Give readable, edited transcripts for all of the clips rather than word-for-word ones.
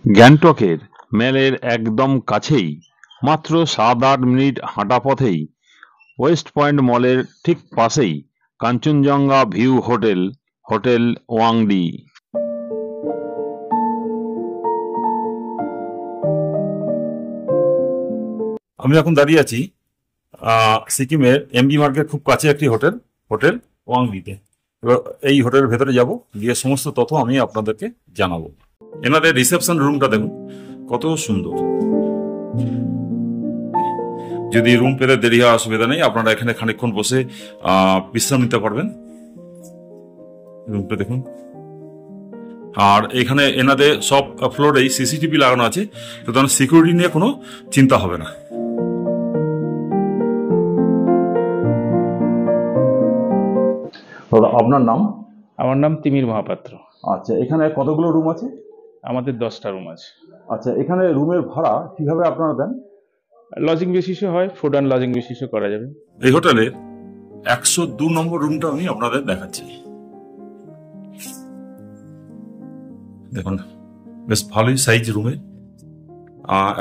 গ্যাংটকের মেলের একদম কাছেই, মাত্র ৭-৮ মিনিট হাঁটা পথেই, ওয়েস্ট পয়েন্ট মলের ঠিক পাশেই Kanchenjunga view hotel, hotel Wangdi. আমি এখন দাঁড়িয়ে আছি সিকিমের এমবি মার্গের খুব কাছে একটি হোটেল, হোটেল ওয়াংডিতে। এবার এই হোটেলের ভেতরে যাব, গিয়ে সমস্ত তথ্য আমি আপনাদেরকে জানাবো। এনাদের রিসেপশন রুমটা দেখুন কত সুন্দর। যদি রুম পেতে দেরি হওয়ার অসুবিধা নেই, আপনারা এখানে খানিকক্ষণ বসে বিশ্রাম নিতে পারবেন। রুমটা দেখুন। আর এখানে এনাদের সব ফ্লোরেই সিসিটিভি লাগানো আছে, সুতরাং সিকিউরিটি নিয়ে কোনো চিন্তা হবে না। আপনার নাম? আমার নাম তিমির মহাপাত্র। আচ্ছা, এখানে কতগুলো রুম আছে? আমাদের 10টা রুম আছে। আচ্ছা, এখানে রুমের ভাড়া কিভাবে আপনারা দেন? লজিং বেসিসে হয়, ফুড অ্যান্ড লজিং বেসিসে করা যাবে। এই হোটেলের 102 নম্বর রুমটা আমি আপনাদের দেখাচ্ছি। দেখুন, বেশ ভালোই সাইজ রুমে।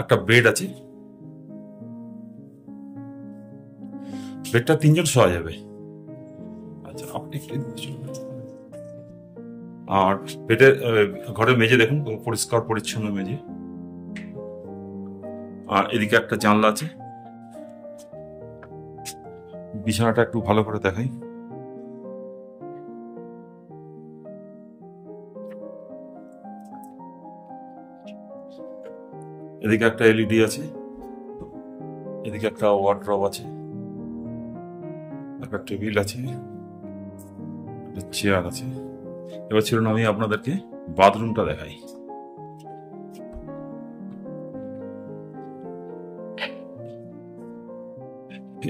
একটা বেড আছে, বেডটা 3 জন শোয়া যাবে। আচ্ছা, আপনি আর বেডের ঘরের মেঝে দেখুন, পরিষ্কার পরিচ্ছন্ন মেঝে। আর এদিকে একটা জানলা আছে। বিছানাটা একটু ভালো করে দেখাই। এদিকে একটা এলইডি আছে, এদিকে একটা ওয়ার্ডরোব আছে, একটা টেবিল আছে, একটা চেয়ার আছে। এবার ছিল আমি আপনাদেরকে বাথরুমটা দেখাই।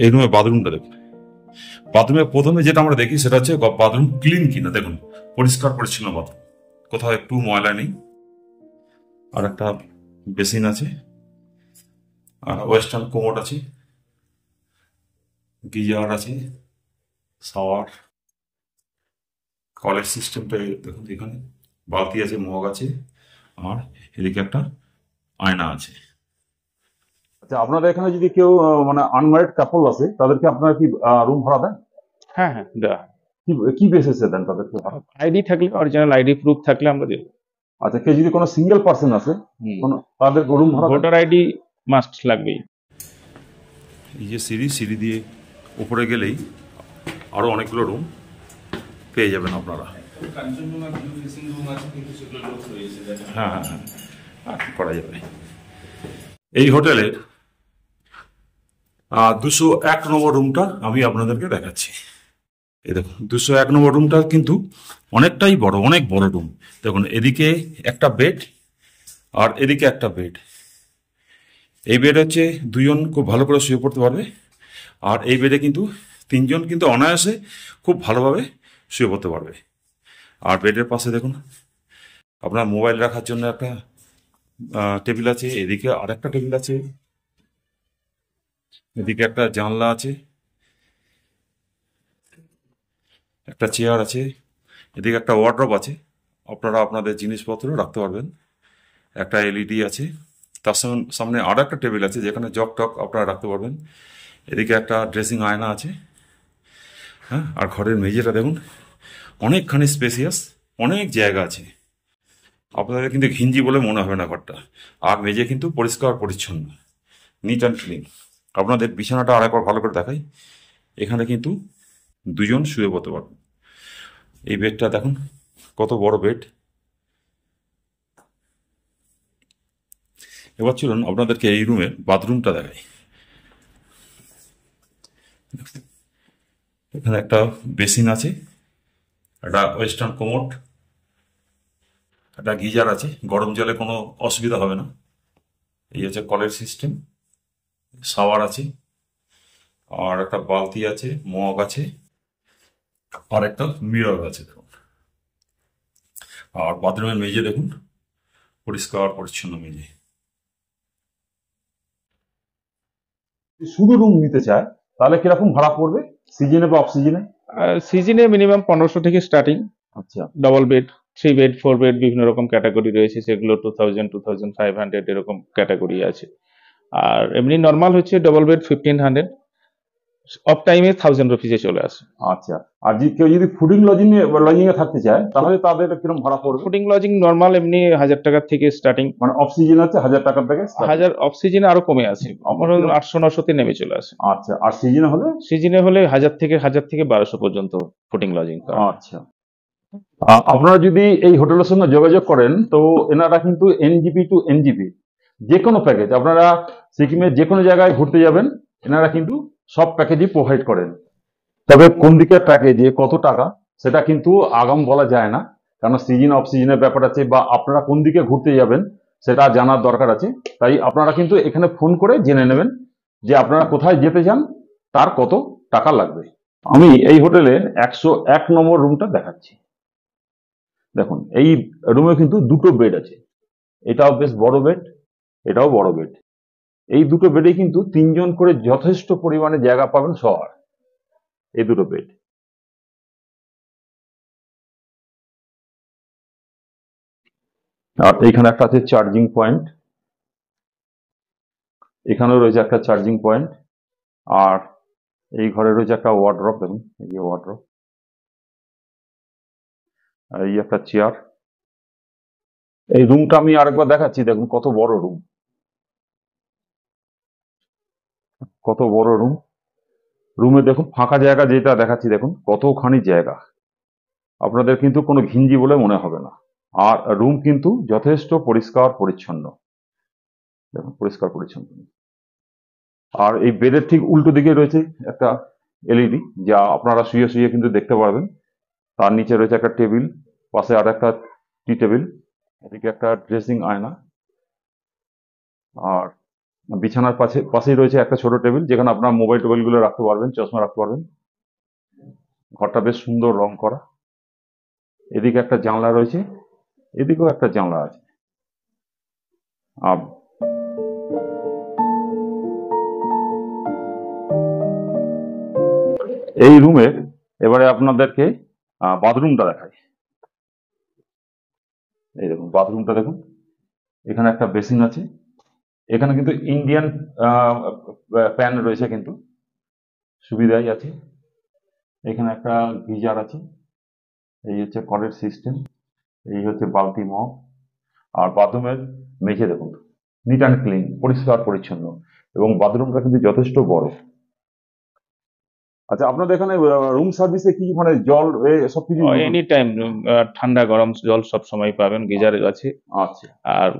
এই রুমে বাথরুমটা দেখুন। বাথরুমে প্রথমে যেটা আমরা দেখি সেটা হচ্ছে বাথরুম ক্লিন কিনা। দেখুন, পরিষ্কার পরিচ্ছন্ন বাথরুম, কোথাও একটু ময়লা নেই। আর একটা বেসিন আছে, আর ওয়েস্টার্ন কোমোড আছে, গিজার আছে, শাওয়ার, কলের সিস্টেমটা দেখুন। এখানে বালতি আছে, মগ আছে, আর এদিকে একটা আয়না আছে। আচ্ছা, আপনাদের এখানে যদি কেউ মানে আনম্যারিড কাপল আছে, তাদেরকে আপনারা কি রুম ভাড়া দেন? হ্যাঁ হ্যাঁ, দেওয়া। কি বেসিসে দেন তাদেরকে ভাড়া? আইডি থাকলে, অরিজিনাল আইডি প্রুফ থাকলে আমরা দেবো। আচ্ছা, কেউ যদি কোনো সিঙ্গেল পার্সন আছে, তাদের রুম ভাড়া? ভোটার আইডি মাস্ট লাগবেই। এই যে সিঁড়ি দিয়ে উপরে গেলেই আরো অনেকগুলো রুম পেয়ে যাবেন আপনারা। হ্যাঁ হ্যাঁ হ্যাঁ, করা যাবে। এই হোটেলের 201 নম্বর রুমটা আমি আপনাদেরকে দেখাচ্ছি। এই দেখুন, 201 নম্বর রুমটা কিন্তু অনেকটাই বড়, অনেক বড় রুম। দেখুন, এদিকে একটা বেড আর এদিকে একটা বেড। এই বেড হচ্ছে 2 জন খুব ভালো করে শুয়ে পড়তে পারবে। আর এই বেডে কিন্তু 3 জন কিন্তু অনায়াসে খুব ভালোভাবে শুয়ে পড়তে পারবে। আর বেডের পাশে দেখুন, আপনার মোবাইল রাখার জন্য একটা টেবিল আছে, এদিকে আরেকটা টেবিল আছে, এদিকে একটা জানলা আছে, একটা চেয়ার আছে, এদিকে একটা ওয়ার্ডরোব আছে, আপনারা আপনাদের জিনিসপত্র রাখতে পারবেন। একটা এলইডি আছে, তার সামনে আরো একটা টেবিল আছে যেখানে জগ টক আপনারা রাখতে পারবেন। এদিকে একটা ড্রেসিং আয়না আছে। হ্যাঁ, আর ঘরের মেঝেটা দেখুন, অনেকখানি স্পেসিয়াস, অনেক জায়গা আছে। আপনাদের কিন্তু ঘিঞ্জি বলে মনে হবে না ঘরটা। আর মেঝে কিন্তু পরিষ্কার পরিচ্ছন্ন, নিট অ্যান্ড ক্লিন। আপনাদের বিছানাটা আর একবার ভালো করে দেখাই। এখানে কিন্তু 2 জন শুয়ে পড়তে পারবেন। এই বেডটা দেখুন কত বড় বেড। এবার চলুন আপনাদেরকে এই রুমের বাথরুমটা দেখাই। এখানে একটা বেসিন আছে, একটা ওয়েস্টার্ন কোমোড, একটা গিজার আছে, গরম জলে কোনো অসুবিধা হবে না। এই হচ্ছে কলের সিস্টেম, শাওয়ার আছে, আর একটা বালতি আছে, মগ আছে, আর একটা মিরর আছে দেখুন। আর বাথরুমের মেঝে দেখুন, পরিষ্কার পরিচ্ছন্ন মেঝে। শুধু রুম নিতে চায় তাহলে কিরকম ভাড়া পড়বে, সিজনে বা অফ সিজনে? সিজনে মিনিমাম 1500 থেকে স্টার্টিং। আচ্ছা, ডবল বেড। 3 বেড 4 বেড বিভিন্ন রকম ক্যাটাগরি রয়েছে, সেগুলো 2000 2500 এরকম ক্যাটাগরি আছে। আর এমনি নর্মাল হচ্ছে ডবল বেড 1500, অফ টাইমে 1000 রুপিসে চলে আসে। আচ্ছা, আর কেউ যদি ফুডিং লজিং এ থাকতে চায় তাহলে তাদের কিরকম ভাড়া পড়বে? ফুডিং লজিং নর্মাল এমনি 1000 টাকা থেকে স্টার্টিং। মানে অফ সিজন আছে 1000 টাকা থেকে start? 1000 অফ সিজনে আরো কমে আছে, আমার 800 900 নেমে চলে আসে। আচ্ছা, আর সিজনে হলে? সিজনে হলে 1000 থেকে 1200 পর্যন্ত ফুডিং লজিং। আচ্ছা, আপনারা যদি এই হোটেলের সঙ্গে যোগাযোগ করেন তো এনারা কিন্তু এনজিপি টু এনজিপি যে কোনো প্যাকেজ, আপনারা সিকিমের যে কোনো জায়গায় ঘুরতে যাবেন এনারা কিন্তু সব প্যাকেজই প্রোভাইড করেন। তবে কোন দিকের প্যাকেজে কত টাকা সেটা কিন্তু আগাম বলা যায় না, কারণ সিজন অফ সিজনের ব্যাপার আছে, বা আপনারা কোন দিকে ঘুরতে যাবেন সেটা জানার দরকার আছে। তাই আপনারা কিন্তু এখানে ফোন করে জেনে নেবেন যে আপনারা কোথায় যেতে চান, তার কত টাকা লাগবে। আমি এই হোটেলের 101 নম্বর রুমটা দেখাচ্ছি। দেখুন, এই রুমে কিন্তু দুটো বেড আছে, এটাও বেশ বড় বেড, এটাও বড় বেড। এই দুটো বেডে কিন্তু 3 জন করে যথেষ্ট পরিমাণে জায়গা পাবেন শোয়ার, এই দুটো বেড। আর এইখানে একটা আছে চার্জিং পয়েন্ট, এখানেও রয়েছে একটা চার্জিং পয়েন্ট। আর এই ঘরে রয়েছে একটা ওয়ার্ড্রপ, দেখুন এই যে ওয়ার্ড্রপ, আর এই একটা চেয়ার। এই রুমটা আমি আরেকবার দেখাচ্ছি, দেখুন কত বড় রুম, কত বড় রুম। রুমে দেখুন ফাঁকা জায়গা যেটা দেখাচ্ছি, দেখুন কতখানি জায়গা, আপনাদের কিন্তু কোনো ঘিঞ্জি বলে মনে হবে না। আর রুম কিন্তু যথেষ্ট পরিষ্কার পরিচ্ছন্ন, দেখুন পরিষ্কার পরিচ্ছন্ন। আর এই বেডের ঠিক উল্টো দিকে রয়েছে একটা এলইডি, যা আপনারা শুয়ে শুয়ে কিন্তু দেখতে পারবেন। তার নিচে রয়েছে একটা টেবিল, পাশে আর একটা টি টেবিল, এদিকে একটা ড্রেসিং আয়না। আর বিছানার পাশেই রয়েছে একটা ছোট টেবিল, যেখানে আপনার মোবাইল টোবাইল গুলো রাখতে পারবেন, চশমা রাখতে পারবেন। ঘরটা বেশ সুন্দর রং করা। এদিকে একটা জানলা রয়েছে, এদিকেও একটা জানলা আছে। এই রুমের এবারে আপনাদেরকে বাথরুমটা দেখাই। এই দেখুন বাথরুমটা দেখুন, এখানে একটা বেসিন আছে, এখানে কিন্তু ইন্ডিয়ান প্যান রয়েছে, কিন্তু সুবিধাই আছে। এখানে একটা গিজার আছে, এই হচ্ছে কলের সিস্টেম, এই হচ্ছে বালতি মগ। আর বাথরুমের মেঝে দেখুন নিট অ্যান্ড ক্লিন, পরিষ্কার পরিচ্ছন্ন, এবং বাথরুমটা কিন্তু যথেষ্ট বড়। আচ্ছা, আপনাদের এখানে রুম সার্ভিসে কি মানে জল সব কিছু? এনি টাইম ঠান্ডা গরম জল সব সময় পাবেন, গিজার আছে। আচ্ছা, আর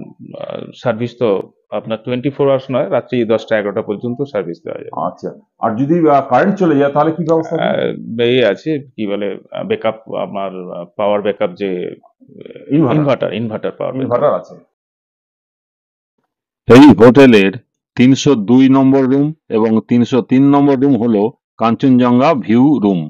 সার্ভিস তো আপনার 24 আওয়ার্স নয়, রাত্রি 10টা 11টা পর্যন্ত সার্ভিস দেওয়া যায়। আচ্ছা, আর যদি কারেন্ট চলে যায় তাহলে কি ব্যবস্থা আছে? এই আছে কি বলে ব্যাকআপ, আমার পাওয়ার ব্যাকআপ, যে ইনভার্টার পাওয়ার ইনভার্টার আছে। এই হোটেলের 302 নম্বর রুম এবং 303 নম্বর রুম হলো কাঞ্চনজঙ্ঘা ভিউ রুম।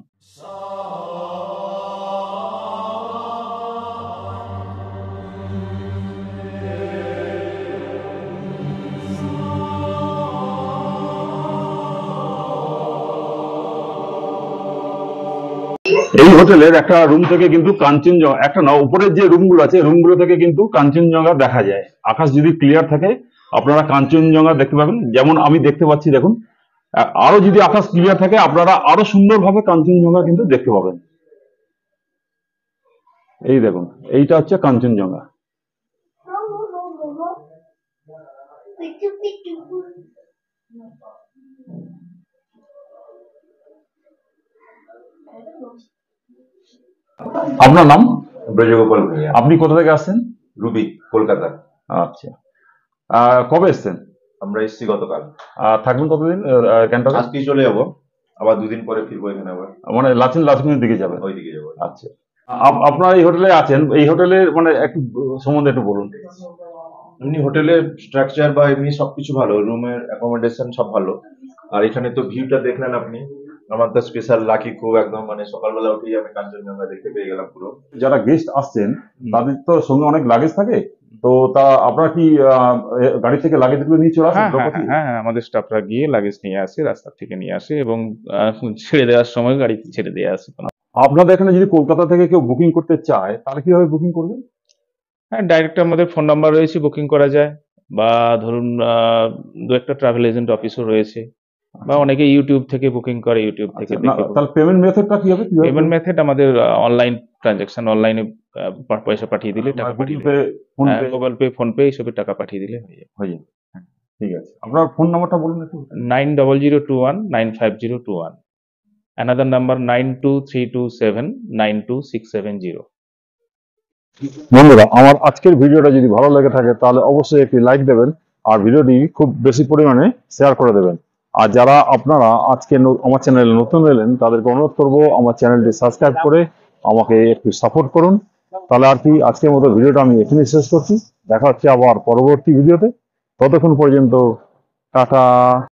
এই হোটেলের একটা রুম থেকে কিন্তু কাঞ্চনজঙ্ঘা, একটা না উপরের যে রুমগুলো আছে রুমগুলো থেকে কিন্তু কাঞ্চনজঙ্ঘা দেখা যায়। আকাশ যদি ক্লিয়ার থাকে আপনারা কাঞ্চনজঙ্ঘা দেখতে পাবেন, যেমন আমি দেখতে পাচ্ছি। দেখুন, আরো যদি আকাশ ক্লিয়ার থাকে আপনারা আরো সুন্দরভাবে কাঞ্চনজঙ্ঘা কিন্তু দেখতে পাবেন। এই দেখুন, এইটা হচ্ছে কাঞ্চনজঙ্ঘা। আপনার নাম? ব্রজগোপাল ভূঁইয়া। আপনি কোথা থেকে আসছেন? রুবি, কলকাতা। আচ্ছা, কবে এসছেন? আমরা এসেছি গতকাল। থাকবেন কতদিন ক্যান্টনে? আজকেই চলে যাবো, আবার 2 দিন পরে ফিরবো এখানে আবার। মানে লাচেনের দিকে যাবেন? ওইদিকে যাবো। আচ্ছা, আপনারা এই হোটেলে আছেন, এই হোটেলের মানে একটু সম্বন্ধে একটু বলুন। এমনি হোটেলের স্ট্রাকচার বা এমনি সবকিছু ভালো, রুমের অ্যাকোমোডেশন সব ভালো। আর এখানে তো ভিউটা দেখলেন আপনি, আমার তো স্পেশাল লাকি খুব, একদম মানে সকালবেলা উঠেই আমি কাঞ্চনজঙ্ঘা দেখতে পেয়ে গেলাম পুরো। যারা গেস্ট আসছেন তাদের তো সঙ্গে অনেক লাগেজ থাকে, তো তা আপনারা কি গাড়ি থেকে লাগেজ গুলো নিয়ে চলে আসেন? হ্যাঁ, আমাদের স্টাফরা গিয়ে লাগেজ নিয়ে আসে, রাস্তা থেকে নিয়ে আসে, এবং ছেড়ে দেওয়ার সময় গাড়িতে ছেড়ে দিয়ে আসে। আপনাদের এখানে যদি কলকাতা থেকে কেউ বুকিং করতে চায় তাহলে কিভাবে বুকিং করবে? হ্যাঁ, ডাইরেক্ট আমাদের ফোন নাম্বার রয়েছে, বুকিং করা যায়। বা ধরুন দু একটা ট্রাভেল এজেন্ট অফিসও রয়েছে, বা অনেকে ইউটিউব থেকে বুকিং করে, ইউটিউব থেকে আচ্ছা, না, দেখে। তাহলে পেমেন্ট মেথডটা কি হবে? পেমেন্ট মেথড আমাদের অনলাইন ট্রানজাকশন, অনলাইনে পয়সা পাঠিয়ে দিলে, টাকা পাঠিয়ে গুগল দিলে, pay, phone pay Google pay, phone pay এইসবে টাকা পাঠিয়ে দিলে হয়ে যাবে। হয়ে যাবে। হ্যাঁ, ঠিক আছে, আপনার ফোন নাম্বারটা বলুন একটু। 9002195021, অ্যানাদার নাম্বার 9232792670। বন্ধুরা, আমার আজকের ভিডিওটা যদি ভালো লেগে থাকে তাহলে অবশ্যই একটি লাইক দেবেন আর ভিডিওটি খুব বেশি পরিমাণে শেয়ার করে দেবেন। আর যারা আপনারা আজকে আমার চ্যানেলে নতুন এলেন তাদেরকে অনুরোধ করব আমার চ্যানেলটি সাবস্ক্রাইব করে আমাকে একটু সাপোর্ট করুন। তাহলে আর কি, আজকের মতো ভিডিওটা আমি এখানেই শেষ করছি। দেখা হচ্ছে আবার পরবর্তী ভিডিওতে। ততক্ষণ পর্যন্ত টাটা।